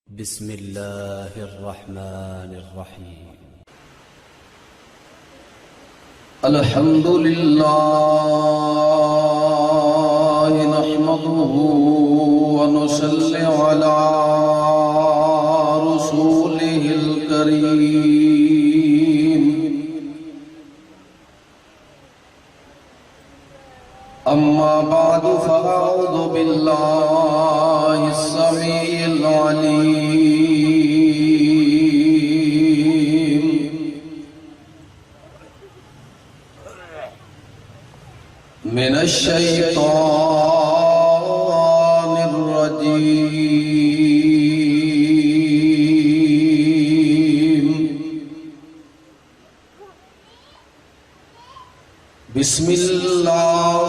بسم الله الرحمن الرحيم. الحمد لله نحمده ونصلي على رسوله الكريم. أما بعد فأعوذ بالله السميع العليم من الشيطان الرجيم. بسم الله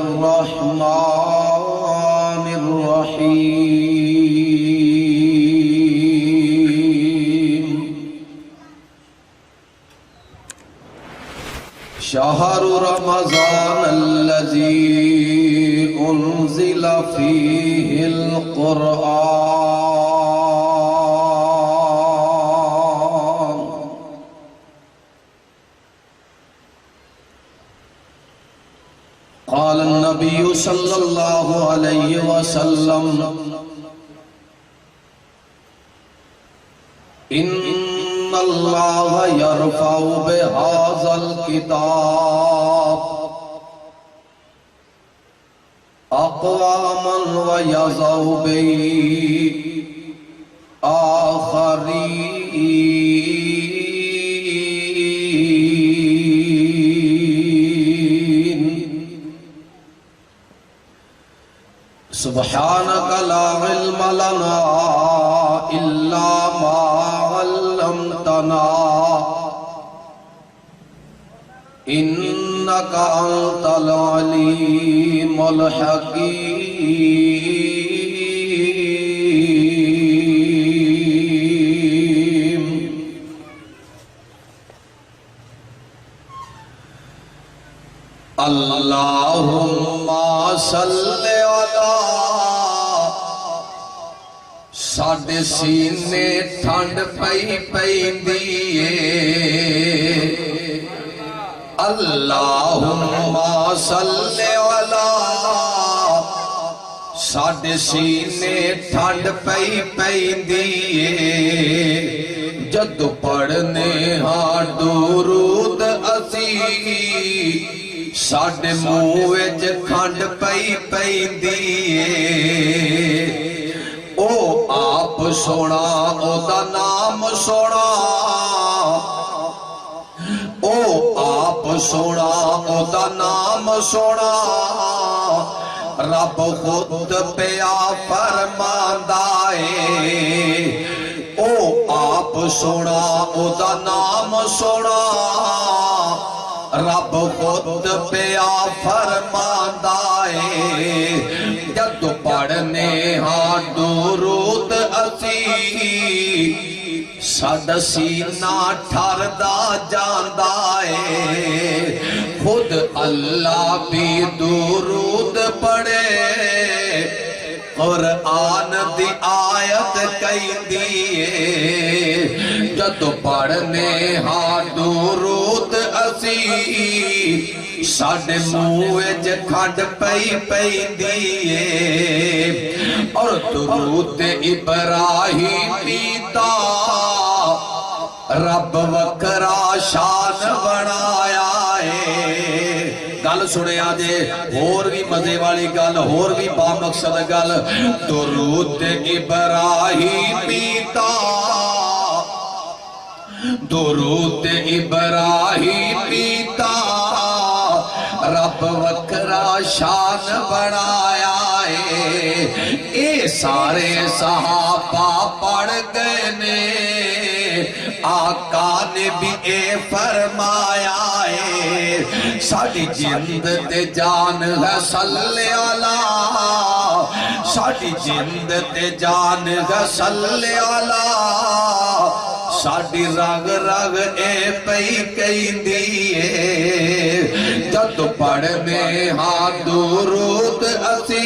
الرحمن الرحيم. شهر رمضان الذي أنزل فيه القرآن. قال النبي صلى الله عليه وسلم: إن الله يرفع بهذا الكتاب أقواما ويضع به آخرين. سبحانك لا علم لنا إلا ما علمتنا إنك أنت العليم الحكيم. اللهم صل على ساڈے سینے ٹھنڈ پئی پیندی اللہم صلی علی ساڈے سینے ٹھنڈ پئی پیندی جد پڑھنے ہاں درود اسی ساڈے منہ وچ کھنڈ پئی پیندی او آپ سونا او دا نام سونا او آپ سونا او دا نام سونا رب خود پیا فرماندا اے او آپ سونا او دا نام سونا رب خود پیا فرماندا اے جد پڑھنے ہاں درود اسی ساڈا سینہ ٹھردا جاندا اے خود اللہ بھی درود پڑھے قرآن دی آیت کہندی اے جد پڑھنے ہاں درود اسی ساڈے منہ وچ کھنڈ پئی پیندی اے اور درود ابراہیمی دا رب وکرا شان بنایا اے. گل سنے آجے اور بھی مزے والی گل اور بھی با مقصد گل درود ابراہیمی دا درود ابراہیمی دا رب وکرا شان بنایا اے. اے سارے صحابہ پڑھ گئے نے آقا نے بھی اے فرمایا اے ساڑی جند تے جان ہے صلی اللہ ساڑی جند تے جان ہے صلی اللہ ساڑی رگ رگ اے پئی کہندی اے جد پڑھنے ہاں درود اسی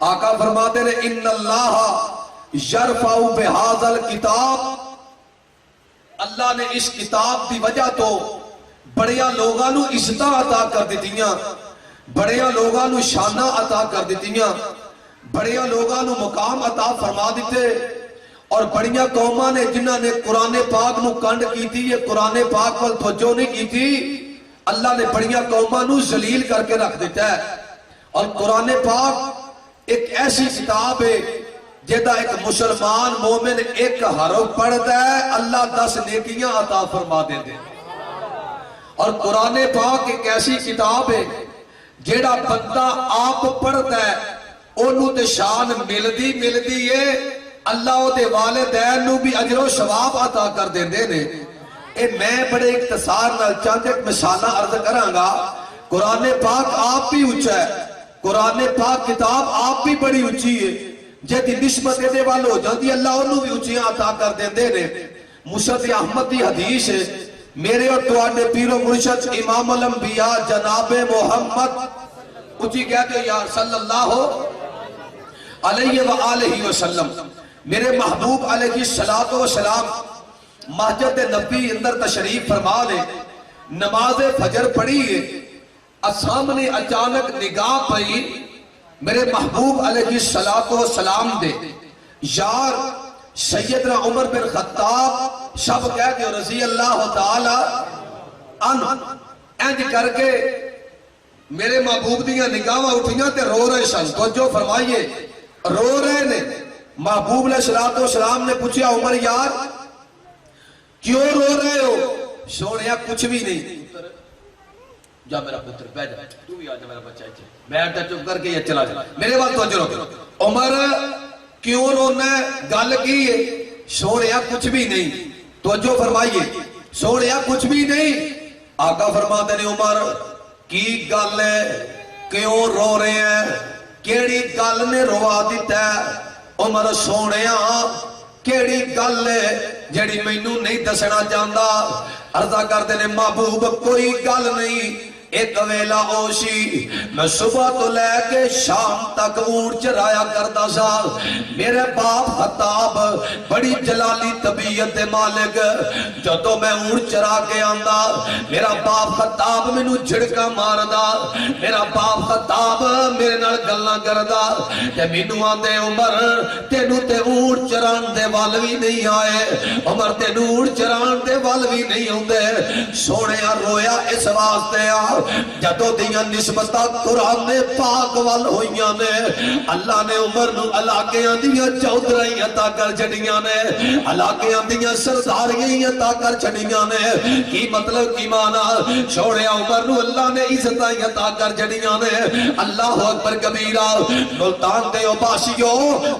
آقا فرماتے ہیں ان اللہ یرفع بہذا الکتاب، اللہ نے اس کتاب دی وجہ تو بڑیاں لوگاں نو عزتاں عطا کر دتیاں، بڑیاں لوگاں نو شاناں عطا کر دتیاں، بڑیاں لوگاں نو مقام عطا فرما دیتے، اور بڑیاں قوماں نے جنہاں نے قرآن پاک نو کنڈ کیتی، یہ قرآن پاک وال توجہ نہیں کیتی، اللہ نے بڑیاں قوماں نو ذلیل کر کے رکھ دیتا ہے۔ اور قرآن پاک ایک ایسی کتاب ہے جیدہ ایک مسلمان مومن ایک حرف پڑھتا ہے اللہ 10 نیکیاں عطا فرما دیتے ہیں۔ اور قرآن پاک ایک ایسی کتاب ہے جیڑا بندہ آپ پڑھتا ہے انہوں تے شان ملدی ہے، اللہ او دے والدین نو بھی اجر و ثواب عطا کر دیندے نے۔ اے میں بڑے اختصار نال چند ایک مثالاں عرض کراں گا۔ قرآن پاک آپ بھی اونچا ہے، قرآن پاک کتاب آپ بھی بڑی اونچی ہے، جدی نسبت دے وال ہو جاندی اللہ انہوں بھی اونچیاں عطا کر دیندے نے۔ مسند احمد دی حدیث ہے، میرے اور تواڈے پیر و مرشد امام الانبیاء جناب محمد اونچی کہتے ہیں یا صلی اللہ علیہ وآلہ وسلم، میرے محبوب علیہ الصلوۃ والسلام مسجد نبی اندر تشریف فرما لے، نماز فجر پڑھی ہے، سامنے اچانک نگاہ پئی میرے محبوب علیہ الصلوۃ والسلام دے یار سیدنا عمر بن خطاب سب کہہ کے رضی اللہ تعالی عنہ انج کر کے میرے محبوب دیاں نگاہاں اٹھیاں تے رو رہے سن۔ توجہ فرمائیے، رو رہے نے۔ محبوب علیہ الصلوۃ والسلام نے پوچھا عمر یار کیوں رو رہے ہو؟ سونیا کچھ بھی نہیں، جا میرا پتر بیٹھ جا، تو بھی آ جا میرا بچہ ہے، بیٹھ جا چپ کر کے یہ چلا جا، میرے بات توجہ رکھو۔ عمر کیوں رونا ہے؟ گل کی ہے؟ سونیا کچھ بھی نہیں۔ توجہ فرمائیے، سونیا کچھ بھی نہیں۔ آقا فرماتے ہیں عمر کی گل ہے، کیوں رو رہے ہیں، کیڑی گل نے روا دیتا ہے؟ عمر سونیا کیڑی گل ہے جڑی مینوں نہیں دسنا چاہتا؟ عرضہ کرتے نے محبوب کوئی گل نہیں، ایک ویلا اوشی میں صبح تو لے کے شام تک اونٹ چرایا کرتا سا، میرے باپ خطاب بڑی جلالی طبیعت دے مالک، جدو میں اونٹ چرا کے آندا میرا باپ خطاب مینوں جھڑکا ماردا، میرا باپ خطاب میرے نال گلاں کردا تے مینوں آندے عمر تینوں تے اونٹ چران دے وال وی نہیں آئے، عمر تینوں اونٹ چران دے وال وی نہیں ہوندے۔ سونیا رویا اس واسطے آ جدو دیاں نسبتاں قرآن پاک وال ہوئیاں نے، اللہ نے عمر نو علاقیاں دیاں چودھرائیں عطا کر چھڑیاں نے، علاقیاں دیاں سرداریاں عطا کر چھڑیاں نے۔ کی مطلب کی معنی؟ چھوڑیا عمر نو اللہ نے عزتاں عطا کر چھڑیاں نے۔ اللہ اکبر کبیرہ۔ ملتان دے عباسیو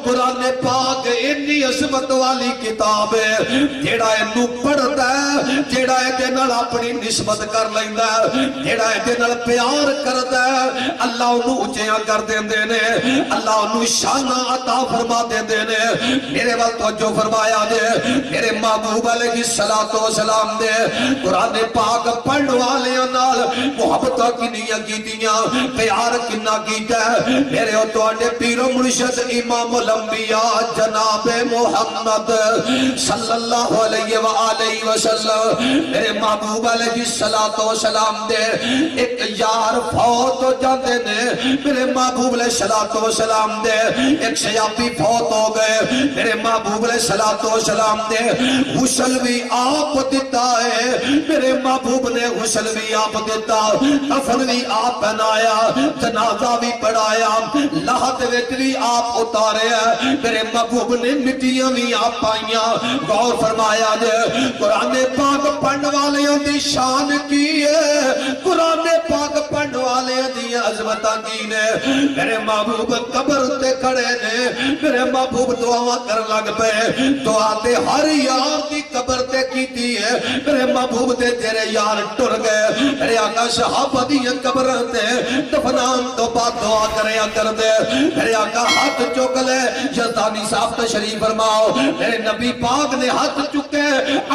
قرآن پاک اتنی عظمت والی کتاب ہے، جیڑا اینو پڑھدا ہے، جیڑا اے نال اپنی نسبت کر لیندا ہے، جیڑا اے نال پیار کردا ہے، اللہ اونوں اونچیاں کر دیندے نے، اللہ اونوں شاناں عطا فرما دیندے نے۔ میرے ول توجہ فرمایا جے، میرے محبوب علیہ الصلوۃ والسلام دے قرآن پاک پڑھن والیاں نال محبتاں کنیاں کیتیاں، پیار کنا کیتا ہے۔ میرے او تواڈے پیر و مرشد امام الانبیاء جناب محمد صلی اللہ علیہ وآلہ وسلم، میرے محبوب علیہ الصلوۃ والسلام دے ایک یار فوت ہو جاندے نے، میرے محبوب علیہ الصلوۃ والسلام دے ایک سیابی فوت ہو گئے، میرے محبوب علیہ الصلوۃ والسلام دے غسل بھی آپ دیتا ہے، میرے محبوب نے غسل بھی آپ دیتا، کفن بھی آپ پہنایا، جنازہ بھی پڑھایا، لاحت وچ بھی آپ اتارے، میرے محبوب نے مٹیاں بھی آپ پائیاں۔ غور فرمایا جے قرآن پاک پڑھن والیاں دی شان کی ہے، قرآن پاک پڑھن والیاں دی عظمتاں کی نے۔ میرے محبوب قبر تے کھڑے نے، میرے محبوب دعا کر لگ پے، دعا تے ہر یار دی قبر تے کیتی ہے، میرے محبوب تے تیرے یار ٹر گئے، میرے آقا صحابہ دی قبر تے دفنان تو بعد دعا کریا کر دے، میرے آقا ہاتھ چک لے، یزدانی صاحب تشریف فرماؤ، میرے نبی پاک نے ہاتھ چکے،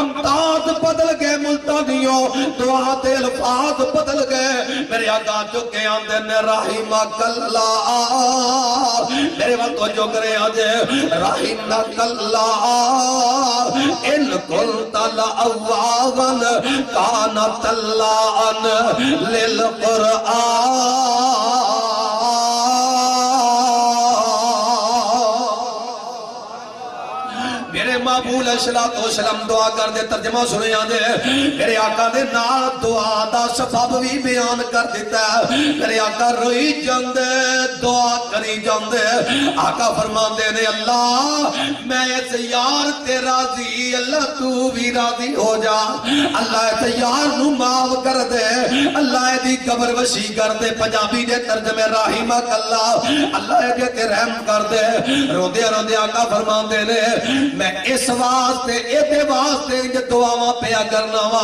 امتاز بدل گئے ملتانیوں، دعا تے الفاظ بدل گئے، میرے آقا چکے آندے نے رحمک اللہ میرے وقت توجہ کرے آجے رحمک اللہ ان کنت لأوابا کانت اللہ للقرآن محبوب علیہ السلام دعا کر دے ترجمہ سنے آدھے میرے آقا دے نال دعا دا سبب بھی بیان کر دیتا ہے میرے آقا روئی جاندے دعا کری جاندے آقا فرما دے نے اللہ میں اس یار تے راضی اللہ تو بھی راضی ہو جا اللہ اس یار نو معاف کر دے اللہ دی قبر وسیع کر دے پنجابی دے ترجمے رحمک اللہ اللہ دے تے رحم کر دے روندے روندے آقا فرما دے نے میں اس واسطے ایتے واسطے جو دعاواں پیا کرنا وا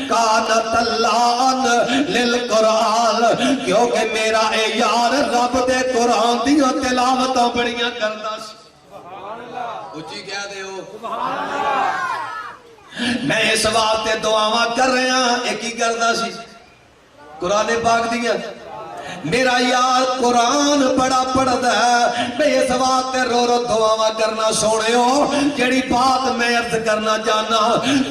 کانت اللہ للقرآن کیونکہ میرا اے یار رب دے قرآن دیاں تلاوتاں بڑیاں کردا سی سبحان اللہ اچھی کہہ دے ہو سبحان اللہ میں اس واسطے دعاواں کر رہا ایک ہی کردا سی قرآن پاک دیاں میرا یار قرآن بڑا پڑھدا ہے میں اس واسطے رو رو دعاواں کرنا سونے ہو جڑی بات میں عرض کرنا چاہنا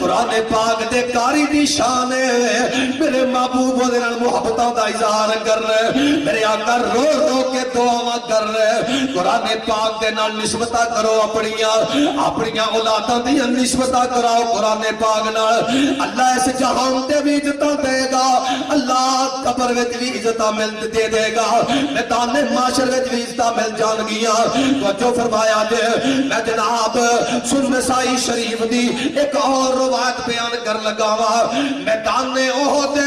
قرآن پاک دے کاری دی شان ہے میرے محبوب دے نال محبتاں دا اظہار کر رہے میرے آقا رو رو کے دعاواں کر رہے قرآن پاک دے نال نسبتاں کرو اپنیاں اولاداں دی نسبتاں کراؤ قرآن پاک نال اللہ اس جہان تے بھی عزتاں دے گا اللہ قبر وچ بھی عزتاں مل دے دے گا میدان معاشر وچ بھی عزتاں مل جان گیاں تو جو فرمایا جے میں جناب سن نسائی شریف دی ایک اور روایت بیان کر لگا وا میدان احد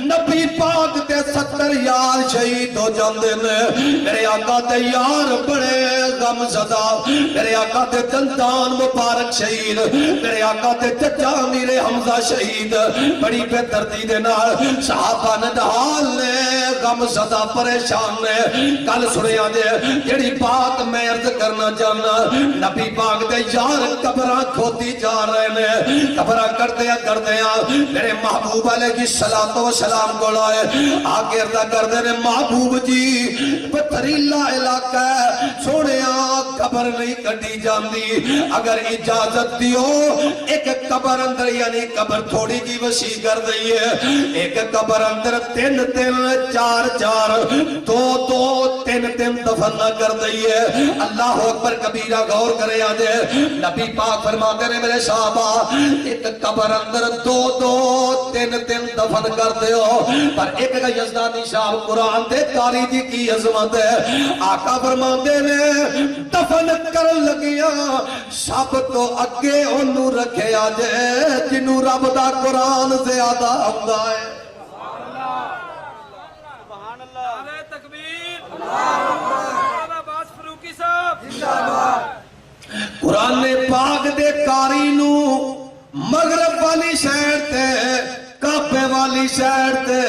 نبی پاک تے 70 یار شہید ہو جاندے نے میرے آقا تے یار بڑے غم زدہ میرے آقا تے دندان مبارک شہید میرے آقا تے چچا امیر حمزہ شہید بڑی بے دردی دے نال صحابہ نڈھال نے غم زدہ پریشان نے کل سنیا دے جڑی بات میں عرض کرنا چاہنا نبی پاک دے یار قبراں کھوتی جا رہے نے قبراں کردے ہیں میرے محبوب علیہ السلام کو لائے آگے اردا کردے نے محبوب جی پتھریلا علاقہ ہے سونیا قبر نہیں کٹی جاندی اگر اجازت دیو ایک قبر اندر یعنی قبر تھوڑی جی وسیع کر دئیے ایک قبر اندر 3 4 2 3 دفن نہ کر دئیے اللہ اکبر کبیرہ غور کرے آدھے نبی پاک فرماتے نے میرے صحابہ ایک قبر اندر 2 3 دفن کر دے ہو پر ایک کا یزدانی صاحب قرآن دے کاری دی کی عظمت ہے آقا فرماتے نے دفن کر لگیا سب تو اگے انہوں رکھے آجے جنہوں رب دا قرآن زیادہ ہمدہ ہے قرآن پاک دے کاری نو مغرب والی شہر تے کعبے والی شہر تے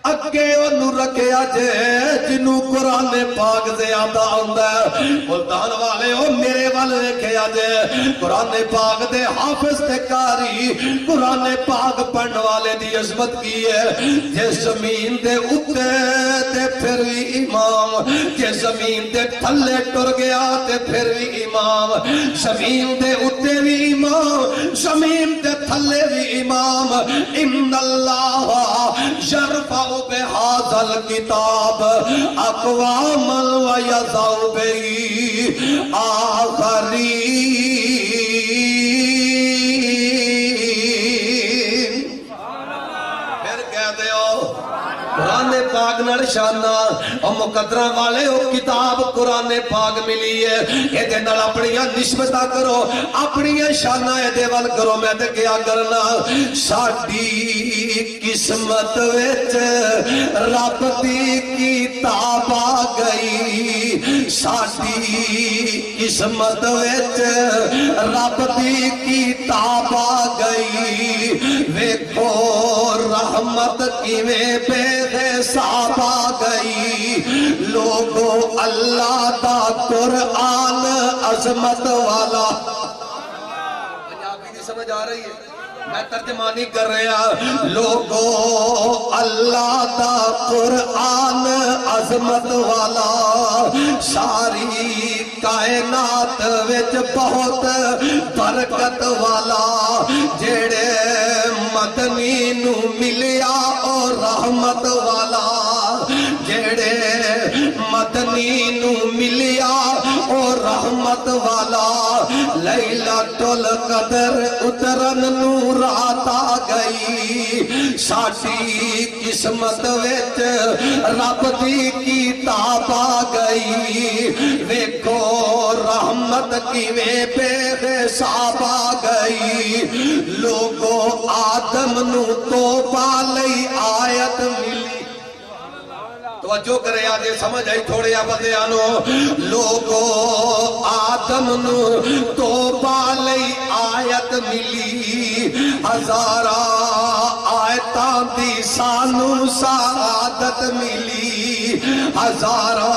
اگے انہوں رکھے آجے جنہوں قرآن پاک زیادہ آندہ ہے ملتان والے ہو میرے والے رکھے آجے قرآن پاک دے حافظ تے کاری قرآن پاک پڑھن والے دی عظمت کی ہے جس زمین دے اتے تے پھر بھی امام جس زمین دے تھلے ٹر گیا تے پھر بھی امام زمین دے اتے بھی امام زمین دے تھلے بھی امام ان اللہ یرفع بہذا الکتاب اقواما ویضع بہ آخرین پھر کہہ دے ہو قرآن پاک نال شانہ اور مقدرہ والے ہو کتاب قرآن پاک ملی ہے یہ دے نال اپنیاں نسبتہ کرو اپنیاں شانہ دے وال کرو میں تے کیا کرنا ساڑی قسمت وچ رب دی کتاب آ گئی ساڑی قسمت وچ رب دی کتاب آ گئی ویکھو رحمت کیویں بے حساب آ گئی لوگو اللہ دا قرآن عظمت والا پنجابی دی سمجھ آ رہی ہے میں ترجمانی کر رہا لوگو اللہ دا قرآن عظمت والا ساری کائنات وچ بہت برکت والا جڑے مدنی نو ملیا اور رحمت والا جڑے مدنی نو ملیا اور رحمت والا لیلۃ القدر اترن نو رات آ گئی ساڈی قسمت وچ رب دی کتاب آ گئی ویکھو رحمت کیویں بے حساب آ گئی لوگو آدم نو توبہ لئی آیت ملی توجہ کرے آجے سمجھ آئی تھوڑے آبادے آنو لوگو آدم نو توبہ لئی آیت ملی ہزارہ آیتاں دی سانو سعادت ملی ہزارہ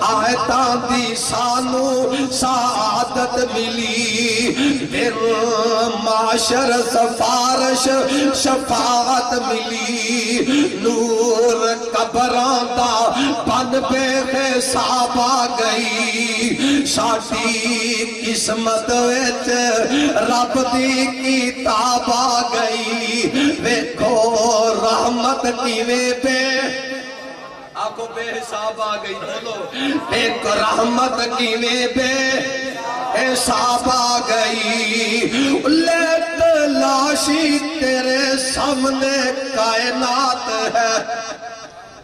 آیتاں دی سانو سعادت ملی پھر معاشر سفارش شفاعت ملی نور قبراں دا بن بے حساب آ گئی ساڈی قسمت وچ رب دی کتاب آ گئی ویکھو رحمت کیویں بے آنکھوں بے حساب آ گئی بولو ایک رحمت کیویں بے حساب آ گئی لے تلاشی تیرے سامنے کائنات ہے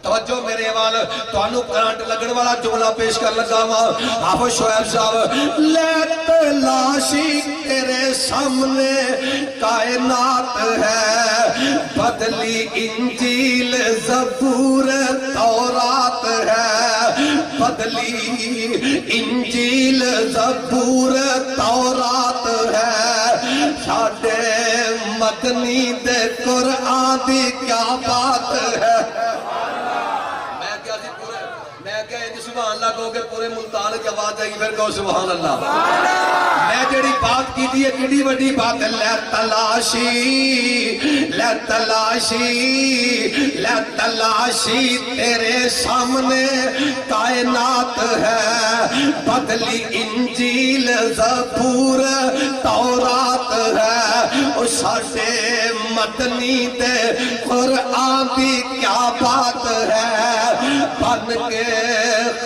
توجہ میرے وال تو انو کرانٹ لگن والا جملہ پیش کر لگا حافظ شعیب صاحب لے تلاشی تیرے سامنے کائنات ہے بدلی انجیل زبور تورات ہے بدلی انجیل زبور تورات ہے ساڈے مدنی دے قرآن دی کیا بات ہے سبحان اللہ کہو کہ پورے ملتان کی آواز آئی پھر کہو سبحان اللہ میں جڑی بات کی دی ہے کڑی وڈی بات ہے لے تلاشی تیرے سامنے کائنات ہے بدلی انجیل زبور تورات ہے اور ساڈے مدنی دے قرآن دی کیا بات ہے بن کے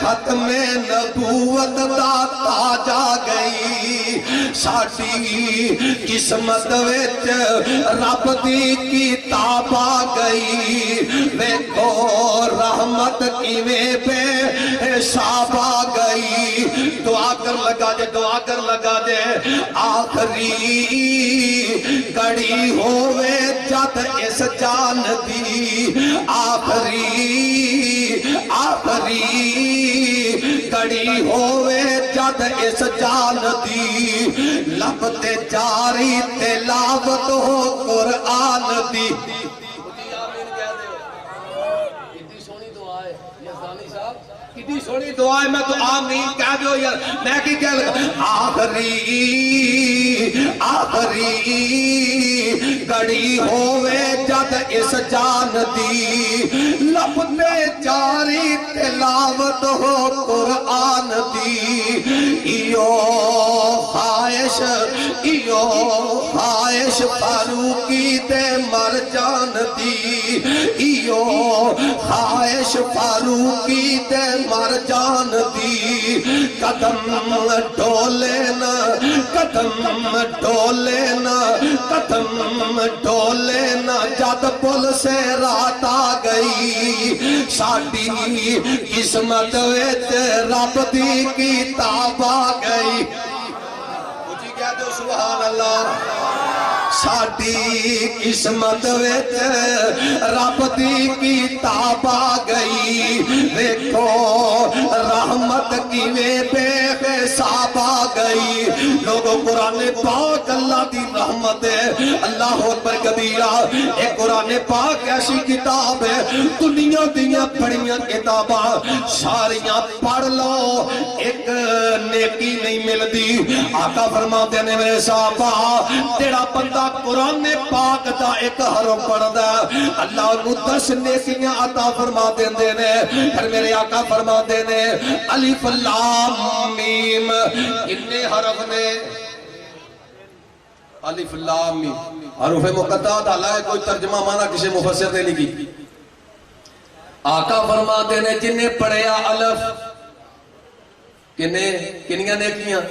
ختم نبوت دا تاج آ گئی ساڈی قسمت وچ رب دی کتاب آ گئی ویکھو رحمت کیویں بے حساب آ گئی دعا کر لگا دے آخری گھڑی ہووے جد اس جان دی آخری گھڑی ہووے جد اس جان دی لب تے جاری تلاوت ہو قرآن دی کتنی سونی دعا ہے میں تو آمین کہہ دو یار میں کی کہہ لگا آخری گھڑی ہووے جد اس جان دی لب تے جاری تلاوت ہو قرآن دی ایو خواہش فاروقی تے مر جان دی ایو خواہش فاروقی تے مر جان دی قدم ڈولے نا جد پل سے رات آ گئی ساڈی قسمت وچ رب دی کتاب آ گئی کہہ دو سبحان اللہ ساڈی قسمت وچ رب دی کتاب آ گئی دیکھو رحمت کیویں بے حساب آ گئی لوگوں قرآن پاک اللہ دی رحمت ہے اللہ اکبر کبیرہ اے قرآن پاک ایسی کتاب ہے دنیا دیاں پڑھیاں کتاباں ساریاں پڑھ لو ایک نیکی نہیں ملدی آقا فرماتے ہیں میرے صحابہ تیرا بندہ بندہ قرآن پاک دا ایک حرف پڑھدا اللہ انہوں 10 نیکیاں عطا فرما دیندے نے پھر میرے آقا فرما دے نے الف لام میم کتنے حرف نے الف لام میم حروف مقطعات حالانکہ کوئی ترجمہ مانا کسی مفسر نے نہیں کی آقا فرما دے نے جن نے پڑھیا الف کنیاں نیکیاں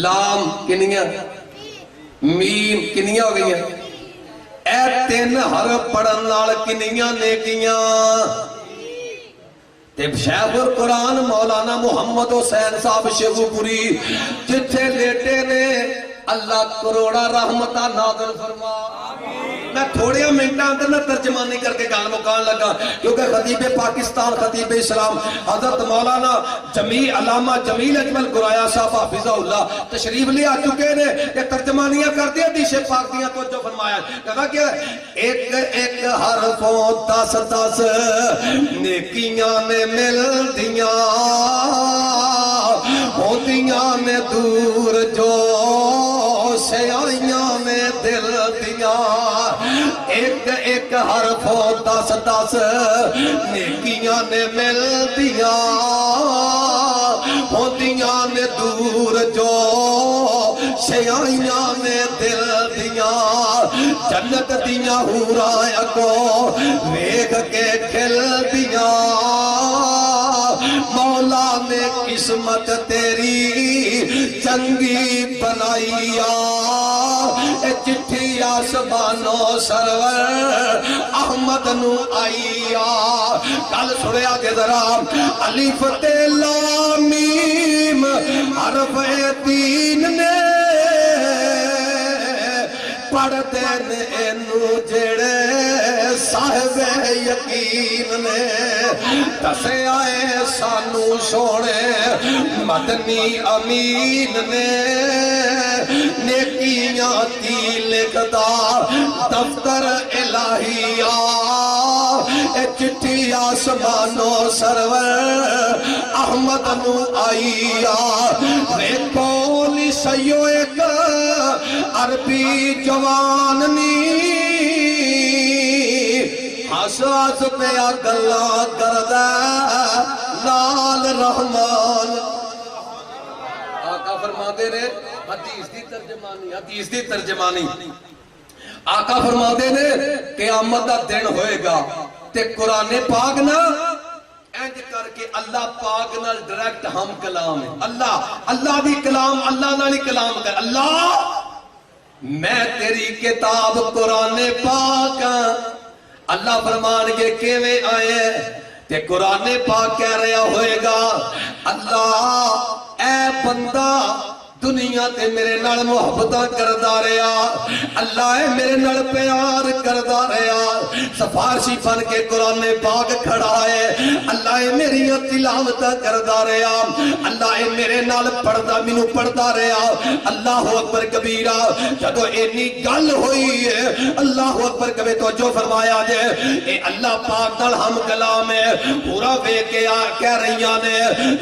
لام کنیاں میم کنیاں ہو گئیاں اے 3 حرف پڑھن نال کنیاں نیکیاں شیخ القرآن مولانا محمد حسین صاحب شیخو پوری جتھے لیٹے نے اللہ کروڑا رحمتہ نازل فرما میں تھوڑے منٹاں اندر نہ ترجمانی کر کے گال مکان لگا کیونکہ خطیب پاکستان خطیب اسلام حضرت مولانا علامہ جمیل اجمل گرایا صاحب حافظہ اللہ تشریف لے آ چکے نے یہ ترجمانیاں کر دیا حدیث پاک دیاں تو جو فرمایا کہا کہ ایک ایک حرفوں 10 نیکیاں میں مل دیاں ہوتیاں میں دور جو سیائیاں میں دل دیاں ایک ایک حرفوں 10 نیکیاں نے مل دیاں ہوتیاں نے دور جو سیائیاں نے دل دیاں جنت دیاں حوراں کو ویکھ کے کھل دیاں مولا نے قسمت تیری چنگی بنائیا اے چٹھی آسمانوں سرور احمد نو آئیا کل سڑیا کے ذرا الف تے لام میم حرف 3 نے پڑھ دین اینو جڑے صاحب یقین نے دسے آئے سانو سونے مدنی امین نے نیکیاں تی لکھدا دفتر الہیہ اے چٹھی آسمانوں سرور احمد نو آئیا ویکھو لی سیو ایک عربی جوان نی حساس پیا گلا کردہ لال رحمان آقا فرما دے رہے حدیث دی ترجمانی آقا فرما دے نے قیامت دا دن ہوئے گا تے قرآن پاک نا اینج کر کے اللہ پاک نال ڈائریکٹ ہم کلام ہے اللہ بھی کلام اللہ نال ہی کلام کر اللہ میں تیری کتاب قرآن پاک اللہ فرمان کے کیویں آئے تے قرآن پاک کہہ رہا ہوئے گا اللہ اے بندہ دنیا تے میرے نال محبتاں کردا رہیا اللہ اے میرے نال پیار کردا رہیا سفارشی بن کے قرآن پاک کھڑا ہے اللہ اے میری تلاوتاں کردا رہیا اللہ اے میرے نال پڑھدا مینوں پڑھدا رہیا اللہ اکبر کبیرہ جدوں اینی گل ہوئی ہے اللہ اکبر کبھی توجہ فرمایا جے اے اللہ پاک نال ہم کلام ہے پورا ویکھ کے کہہ رہیاں نے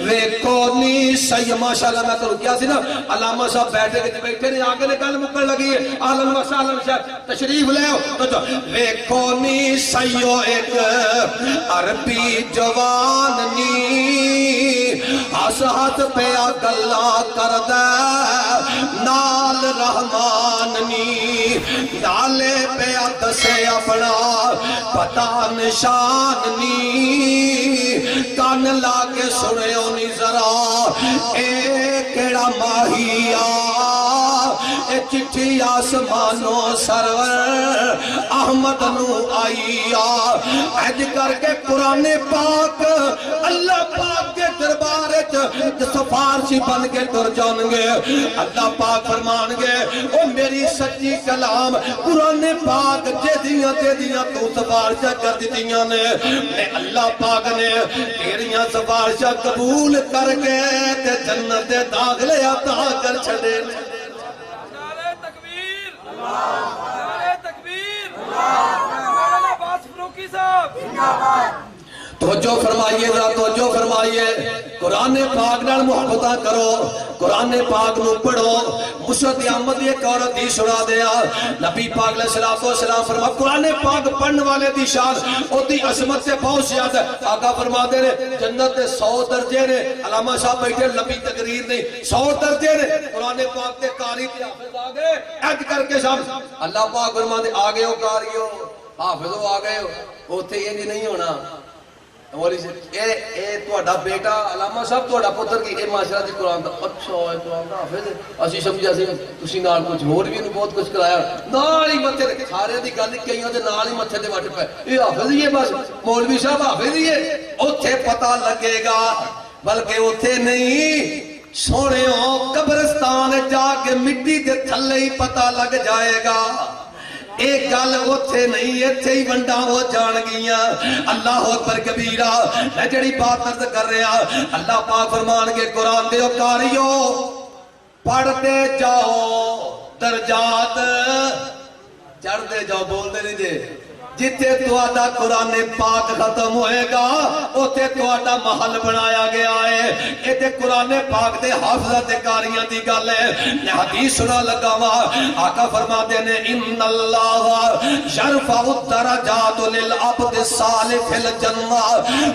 ویکھو نی سی ماشاءاللہ میں تو کیا سی نا علامہ صاحب بیٹھے نے آگے نے گل مکر لگی ہے اہلاً و سہلاً شاید تشریف لے ہو تو ویکھو نی سیو ایک عربی جوان نی ہس ہاتھ پیا گلا کردہ نال رحمان نی نالے پیا دسے اپنا پتا نشان نی کان لا کے سنیو نی ذرا اے کیڑا ماہی اے چٹھی آسمانوں سرور احمد نو آئیا اج کر کے قرآن پاک اللہ پاک کے دربار سفارشی بن کے تر جان گے اللہ پاک فرمان گے او میری سچی کلام قرآن پاک جیدیاں تو سفارشہ کر دیتیاں نے اللہ پاک نے تیریاں سفارشہ قبول کر کے تے جنت دے داخلے عطا کر چھڑے نعرہ تکبیر نعرہ تکبیر مولانا عباس فروکی صاحب توجہ فرمائیے ذرا توجہ فرمائیے قرآن پاک نال محبت کرو قرآن پاک نو پڑھو مسعود احمد ایک اور حدیث سنا دیا نبی پاک علیہ الصلوۃ والسلام فرما قرآن پاک پڑھنے والے دی شان اودی عظمت سے بہت زیادہ ہے آقا فرماتے نے جنت دے 100 درجے نے علامہ صاحب بیٹھے لمبی تقریر نہیں 100 درجے نے قرآن پاک دے قاری تے حافظ آ گئے اج کر کے سب اللہ پاک فرماتے آ گئے ہو قاریو حافظو آ گئے ہو اوتھے یہ نہیں ہونا مولی سے اے تہاڈا بیٹا علامہ صاحب تہاڈا پتر کی اے معاشرہ دی قرآن دا اچھا ہے قرآن دا حافظ اسی سمجھا سی تسی نال کچھ ہور بھی بہت کچھ کرایا نال ہی متھے تے سارے دی گل کئیاں دے نال ہی متھے تے وٹ پے اے حافظ ہی ہے بس مولوی صاحب حافظ ہی ہے اوتھے پتہ لگے گا بلکہ اوتھے نہیں سونےو قبرستان جا کے مٹی دے تھلے ہی پتہ لگ جائے گا ایک گل اوتھے نہیں ایتھے ہی ونڈا ہو جان گیاں اللہ اکبر کبیرہ میں جڑی بات عرض کر رہا اللہ پاک فرمان کے قرآن دے قاریو پڑھتے جاؤ درجات چڑھتے جاؤ بول دے نہیں جے جتے تہاڈا قرآن پاک ختم ہوئے گا اوتھے تہاڈا محل بنایا گیا ہے اے تے قرآن پاک دے حافظ تے قاریاں دی گل ہے میں حدیث سنا لگا وا آقا فرماتے نے ان اللہ یرفع الدرجات للعبد الصالح فی الجنہ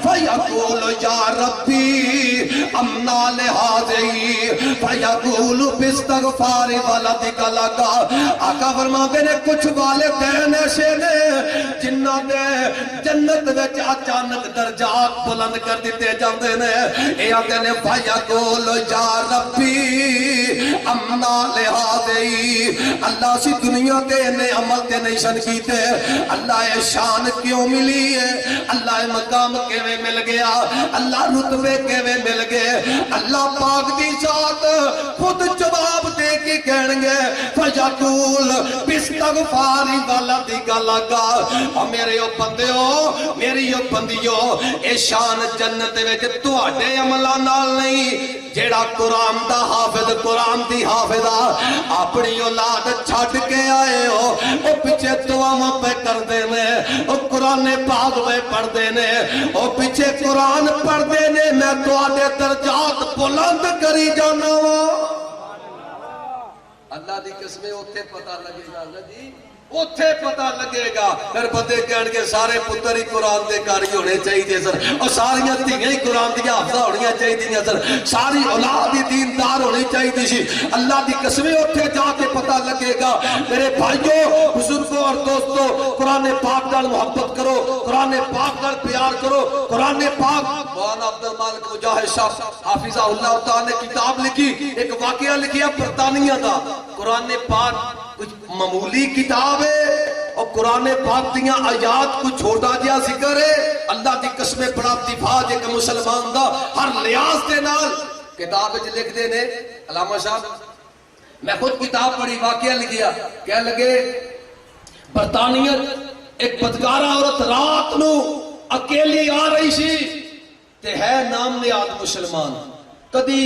فیقول یا ربی امنا لہذی فیقول باستغفار ولدک لگا آقا فرماتے نے کچھ والدین ایسے نے جنہ دے جنت وچ اچانک درجات بلند کر دیتے جاندے نے اے آندے نے فیقول یا ربی امنا لہذی اللہ سی دنیا تے نے عمل تے نہیں سن کیتے اللہ اے شان کیوں ملی ہے اللہ اے مقام کیویں مل گیا اللہ رتبے کیویں مل گئے اللہ پاک دی ذات خود جواب دے کے کہن گے فیقول باستغفار ولدک لگا اور میرے او بندیو میری او بندیو اے شان جنت وچ تہاڈے عملاں نال نہیں جیڑا قرآن دا حافظ قرآن دی حافظہ اپنی اولاد چھڈ کے آئے ہو او پیچھے دعاواں پہ کردے نے او قرآن پاک پہ پڑھدے نے او پیچھے قرآن پڑھدے نے میں تہاڈے درجات بلند کری جانا وا اللہ دی قسمیں اوتھے پتہ لگے گا اللہ جی اوتھے پتہ لگے گا پھر بندے کہن کے سارے پتر ہی قرآن دے قاری ہونے چاہیے سر اور ساریاں دھیاں ہی قرآن دی حافظہ ہونیاں چاہیے سر ساری اولاد ہی دیندار ہونی چاہیے سی اللہ دی قسمیں اوتھے جا کے پتہ لگے گا میرے بھائیو بزرگوں اور دوستو قرآن پاک نال محبت کرو قرآن پاک نال پیار کرو قرآن پاک مولانا عبد المالک مجاہد صاحب حافظہ اللہ تعالی نے کتاب لکھی ایک واقعہ لکھیا برطانیہ دا قرآن پاک کچھ معمولی کتاب ہے اور قرآن پاک دیاں آیات کچھ چھوٹا جیا ذکر ہے اللہ دی قسمیں بڑا دفاع ایک مسلمان دا ہر لیاز دے نال کتاب وچ لکھ دے نے علامہ صاحب میں خود کتاب پڑھی واقعہ لکھیا کہہ لگے برطانیہ ایک بدکارہ عورت رات نو اکیلی آ رہی سی تے ہے نام نیاد مسلمان کدی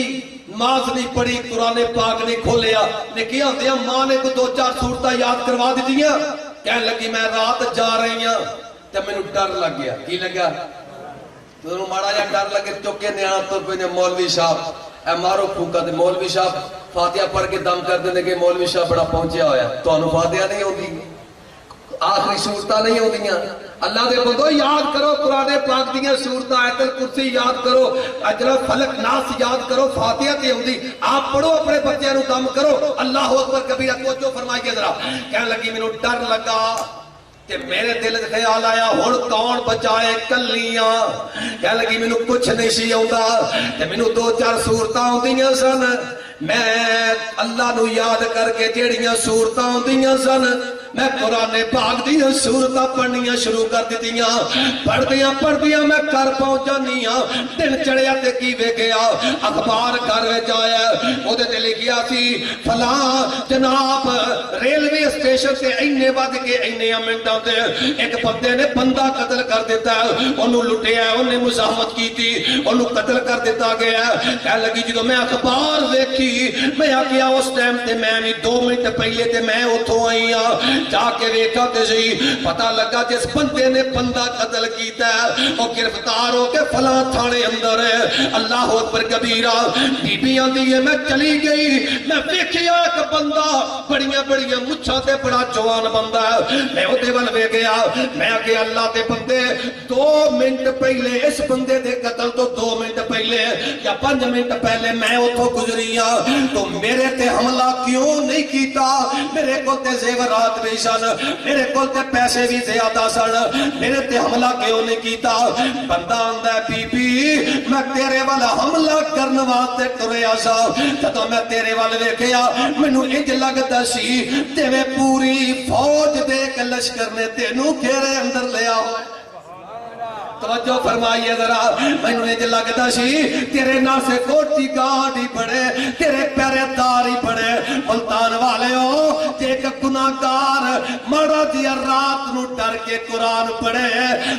نماز نہیں پڑھی قرآن پاک نہیں کھولیا نے کیا ہوندیا ماں نے کو 2-4 صورتیں یاد کروا دیتیاں کہنے لگی میں رات جا رہی ہوں تے میں نے ڈر لگ گیا کی لگا تو ماڑا یا ڈر لگے چکے نیانا تو پہ مولوی صاحب اے مارو پھوکا تے مولوی صاحب فاتحہ پڑھ کے دم کر دینے کہ مولوی صاحب بڑا پہنچیا ہویا تو انہوں فاتحہ نہیں ہوتی آخری صورتہ نہیں ہوتیاں اللہ دے بندو یاد کرو قرآن پاک دیاں صورتیں آیت الکرسی یاد کرو اجر فلق ناس یاد کرو فاتحہ تے ہوندی آپ پڑھو اپنے بچے نو دم کرو اللہ اکبر کبیرہ توجہ فرمائیے ذرا کہنے لگی مینوں ڈر لگا کہ میرے دل خیال آیا ہن کون بچائے کلیاں کہنے لگی مینوں کچھ نہیں سی آوندا تے مینوں 2-4 صورتاں ہوندیاں سن میں اللہ نو یاد کر کے جیڑیاں صورتاں ہوندیاں سن میں قرآن پاک دیاں صورتاں پڑھنیاں شروع کر دیتیاں پڑھدیاں میں کر پہنچا نہیں ہاں دن چڑھیا تے کی وے گیا اخبار گھر وچ آیا او دے تے لکھیا سی فلاں جناب ریلوے اسٹیشن تے اینے ود کے اینے منٹاں تے ایک بندے نے بندہ قتل کر دیتا ہے اونوں لٹیا ہے اونے مزاحمت کیتی اونوں قتل کر دیتا گیا کہنے لگی جدوں میں اخبار ویکھی میں آکیا اس ٹائم تے میں بھی 2 منٹ پہلے تے میں اتھوں آئی ہاں جا کے ویکھا تے صحیح پتہ لگا جس بندے نے بندہ قتل کیتا ہے وہ گرفتار ہو کے فلاں تھانے اندر ہے اللہ اکبر کبیرہ بی بی آندی ہے میں چلی گئی میں ویکھیا ایک بندہ بڑیاں بڑیاں مچھاں تے بڑا جوان بندہ ہے میں وہ دیول وے گیا میں آگے اللہ دے بندے 2 منٹ پہلے اس بندے دے قتل تو 2 منٹ پہلے یا 5 منٹ پہلے میں اتھوں گزری ہاں تو میرے تے حملہ کیوں نہیں کیتا میرے کو تے زیورات بھی سن میرے کو تے پیسے بھی زیادہ سن میرے تے حملہ کیوں نہیں کیتا بندہ آندہ ہے بی بی میں تیرے والا حملہ کرنے واسطے ٹریا سا جدوں میں تیرے والے ویکھیا مینوں انج لگدا سی تیرے پوری فوج دے کے لشکر نے تینوں گھیرے اندر لے آؤ توجہ فرمائیے ذرا میں نے جو لگتا سی تیرے نا سے کوٹی گاڑی پڑے تیرے پیرے داری پڑے ملتان والے ہو ایک گناہگار مڑا دیا رات نو ڈر کے قرآن پڑھے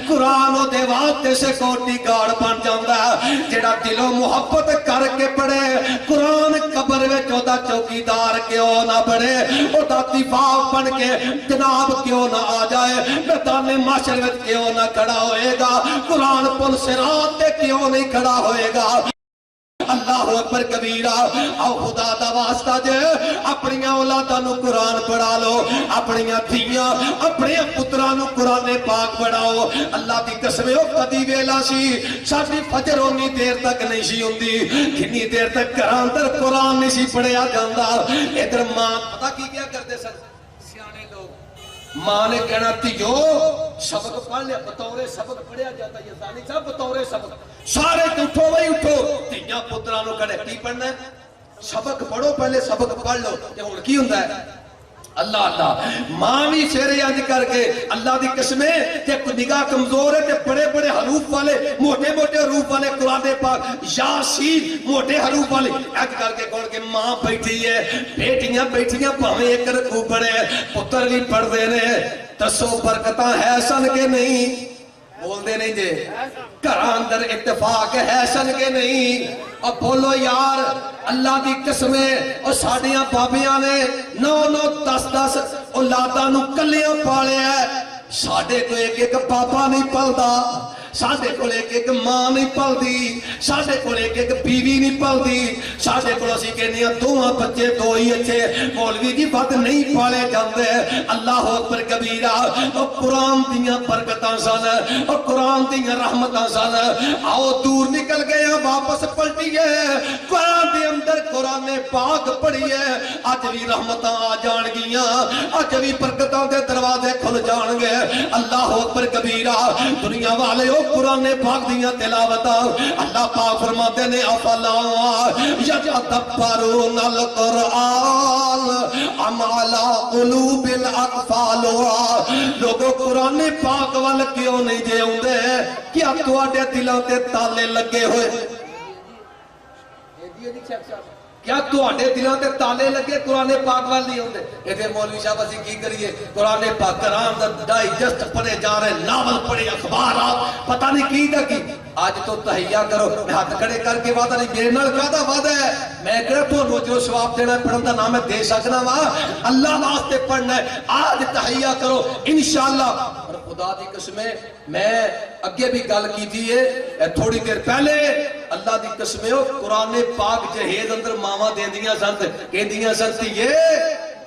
قرآن و دیواتے سے کوٹی گاڑ بن جاندہ جیڑا دل و محبت کر کے پڑھے قرآن قبر میں چودہ چوکی دار کیوں نہ پڑھے او دا دفاع بن کے جناب کیوں نہ آ جائے میدان معاشر میں کیوں نہ کھڑا ہوئے گا قرآن پل سرات تے کیوں نہیں کھڑا ہوئے گا اللہ اکبر کبیرہ او خدا دا واسطہ جے اپنیاں اولادانو قرآن پڑھا لو اپنیاں دھیاں اپنے پترانو قرآن پاک پڑھاؤ اللہ دی قسمیں او قدی ویلا سی ساڑھی فجر ہونی دیر تک نہیں سی ہوندی کتنی دیر تک قرآن در قرآن نہیں سی پڑھیا جاندہ ادھر ماں پتہ کی کیا کرتے سر سیانے لوگ ماں نے کہنا تیو سبق پڑھ لیا بطورے سبق پڑھیا جاتا یہ ثانی صاحب بطورے سبق سارے اٹھو بھائی اٹھو تیاں پترانوں کڑے کی پڑھنا ہے سبق پڑھو پہلے سبق پڑھ لو یہ ہون کی ہوندہ ہے اللہ اللہ ماں بھی شیرے یاد کر کے اللہ دی قسمیں کہ نگاہ کمزور ہے کہ بڑے بڑے حروف والے موٹے موٹے حروف والے قرآن پاک یاسین موٹے حروف والے ایک کر کے کون کے ماں بیٹھی ہے بیٹیاں بیٹھیاں پاہمیں ایک رکھو پڑے پتر بھی پڑھ دینے تسو برکتاں ہے سن کے نہیں بول دے نہیں جے گھراں اندر اتفاق ہے سن کے نہیں اب بولو یار اللہ دی قسمیں اور ساڑیاں بابیاں نے 9-9 10 اولاداں نو کلیاں پالے ہیں ساڑے کو ایک ایک بابا نہیں پلدا ساڑے کو ایک ایک ماں نہیں پل دی ساڑے کو ایک ایک بیوی نہیں پل دی ساڑے کو اسی کہنیاں 2 بچے 2 ہی اچھے مولوی جی بات نہیں پالے جاندے اللہ اکبر کبیرہ اور قرآن دیاں برکتاں سن اور قرآن دیاں رحمتاں سن آؤ دور نکل گئے واپس پلٹیے قرآن دے اندر قرآن پاک پڑھیے آج بھی رحمتاں آ جان گیاں آج بھی برکتاں دے دروازے کھل جان گے اللہ اکبر کبیرہ دنیا والے ہو قرآن پاک دیاں تلاوتاں اللہ پاک فرماتے نے افلا یتدبرون القرآن ام علی قلوب الاقفال لوگوں قرآن پاک وال کیوں نہیں جے ہوندے کیا تواڈے دلاں تے تالے لگے ہوئے کیا تواڈے دلاں تے تالے لگے قرآن پاک وال نہیں ہوندے ایتھے مولوی صاحب اسی کی کریے قرآن پاک قرآن دا ڈائجسٹ پڑھے جا رہے ناول پڑھے اخبارات پتہ نہیں کی دا کی آج تو تحیہ کرو میں ہاتھ کھڑے کر کے وعدہ نہیں میرے نال کہا وعدہ ہے میں کہہ تو روزو ثواب دینا ہے پڑھن دا نام ہے دے سکنا وا اللہ واسطے پڑھنا ہے آج تحیہ کرو انشاءاللہ اور خدا دی قسمیں میں اگے بھی گل کی تھی ہے تھوڑی دیر پہلے اللہ دی قسمیں ہو قرآن پاک جہیز اندر ماما دے دیاں سنت کہ دیاں سنت یہ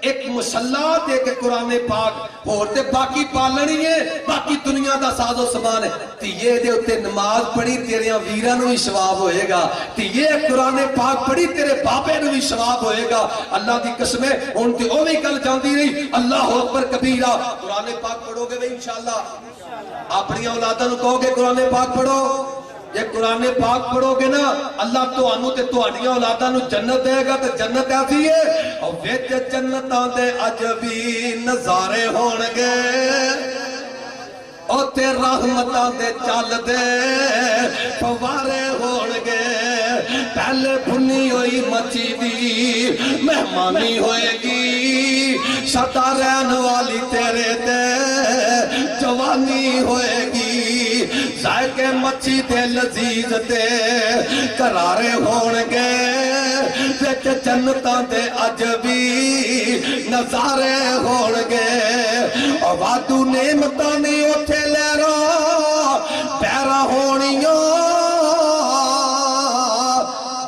ایک مسلح دے کے قرآن پاک ہوتے باقی پالنی ہے باقی دنیا دا ساز و سامان ہے تی یہ دے اتے نماز پڑھی تیریاں ویرانو ہی ثواب ہوئے گا تی یہ قرآن پاک پڑھی تیرے باپے نو ہی ثواب ہوئے گا اللہ دی قسمیں ان تی اوہی کل جاندی رہی اللہ اکبر کبیرہ قرآن پاک پڑھو گے بھی انشاءاللہ اپنی اولادہ نو کہو گے قرآن پاک پڑھو یہ قرآن پاک پڑھو گے نا اللہ تو آنو تے تو آنیاں اولادہ نو جنت دے گا تے جنت ایسی ہے اور ویچ جنتاں دے عجبی نظارے ہونگے اور تے رحمتاں دے چال دے فوارے ہونگے پہلے بھنی ہوئی مچی دی مہمانی ہوئے گی ستا رہن والی تیرے دے جوانی ہوئے گی ذائقے مچھی دے لذیذ تے کرارے ہون گے وچ جنتاں دے عجبی نظارے ہون گے اور وادو نعمتاں نہیں اوتھے لہراں پیرا ہونیاں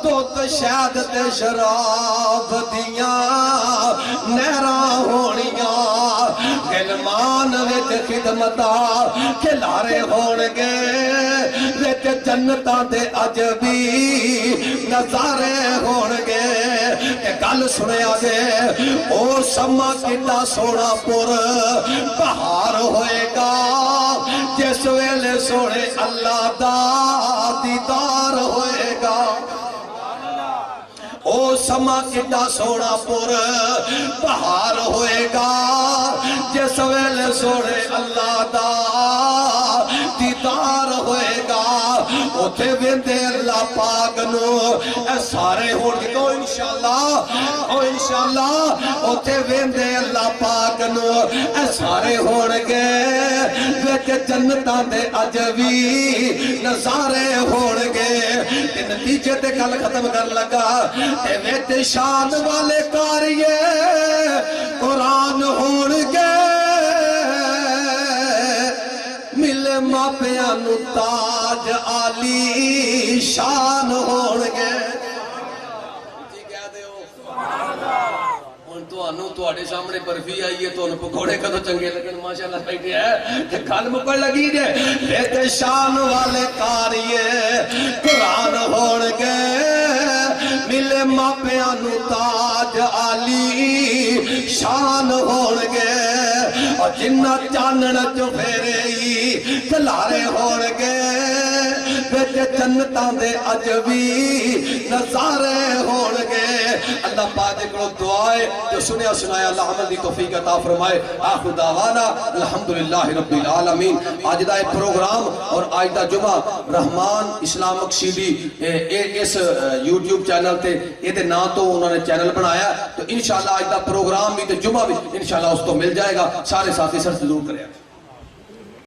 دودھ شہد تے شراب دیاں نہراں ہونیاں غلمان وچ خدمتاں کھلارے ہون گے وچ جنتاں دے عجبی نظارے ہون گے کہ گل سنیا جے او سما کڈا سونا پور بہار ہوئے گا جس ویلے سونے اللہ دا دیدار ہوئے گا او سما کڈا سونا پور بہار ہوئے گا جس ویلے سونے اللہ دا دیدار ہوئے گا اوتھے ویندے اللہ پاک نو اے سارے ہون گے کو انشاءاللہ اوتھے ویندے اللہ پاک نو اے سارے ہون گے وچ جنتاں دے عجبی نظارے ہون گے تے نتیجے تے گل ختم کر لگا تے وچ شان والے کاریے قرآن ہون گے ملے ماپیاں نو تاج عالی شان ہون گے جی کہہ دے ہو ہن تواڈے سامنے برفی آئی ہے تو پکوڑے کدو چنگے لگن ماشاءاللہ بیٹھے ہے تے کھل مکڑ لگی جے تے شان والے کاریے قرآن ہون گے ملے ماپیاں نو تاج عالی شان ہون گے اور جنہ چانن چو پھیرے کلارے ہون گے وچ جنتاں دے عجبی نظارے ہون گے اللہ پاک دے کولوں دعا ہے جو سنیا سنایا اللہ عمل دی توفیق عطا فرمائے آخر دعوانا الحمدللہ رب العالمین آج دا پروگرام اور آج دا جمعہ رحمان اسلام مقصدی اس یوٹیوب چینل تے یہ دے نا تو انہوں نے چینل بنایا تو انشاءاللہ آج دا پروگرام بھی تے جمعہ بھی انشاءاللہ اس تو مل جائے گا سارے ساتھی سر ضرور کریں